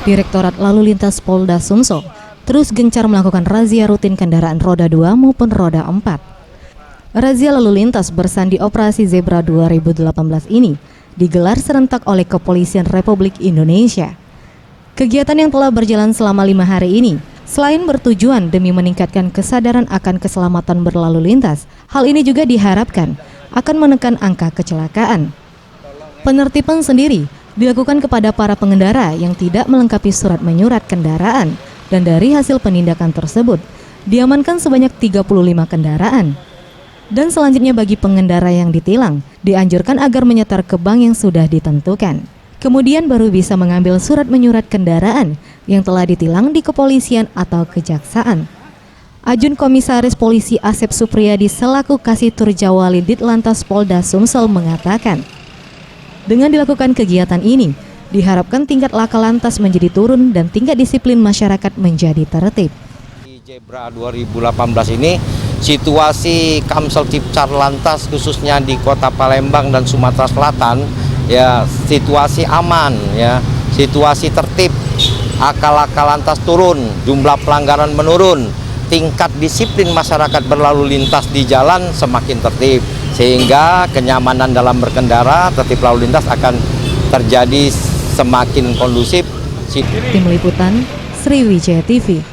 Direktorat Lalu Lintas Polda Sumsel terus gencar melakukan razia rutin kendaraan roda 2 maupun roda 4. Razia lalu lintas bersandi Operasi Zebra 2018 ini digelar serentak oleh Kepolisian Republik Indonesia. Kegiatan yang telah berjalan selama 5 hari ini, selain bertujuan demi meningkatkan kesadaran akan keselamatan berlalu lintas, hal ini juga diharapkan akan menekan angka kecelakaan. Penertiban sendiri dilakukan kepada para pengendara yang tidak melengkapi surat menyurat kendaraan, dan dari hasil penindakan tersebut diamankan sebanyak 35 kendaraan. Dan selanjutnya bagi pengendara yang ditilang, dianjurkan agar menyetor ke bank yang sudah ditentukan. Kemudian baru bisa mengambil surat menyurat kendaraan yang telah ditilang di kepolisian atau kejaksaan. Ajun Komisaris Polisi Asep Supriyadi selaku Kasitur Jawali Ditlantas Polda Sumsel mengatakan, dengan dilakukan kegiatan ini, diharapkan tingkat laka lantas menjadi turun dan tingkat disiplin masyarakat menjadi tertib. Di Zebra 2018 ini, situasi Kamsel Tipcar Lantas khususnya di Kota Palembang dan Sumatera Selatan, ya situasi aman, ya situasi tertib, akal-akal lantas turun, jumlah pelanggaran menurun, tingkat disiplin masyarakat berlalu lintas di jalan semakin tertib, sehingga kenyamanan dalam berkendara, tertib lalu lintas akan terjadi semakin kondusif. Tim Liputan Sriwijaya TV.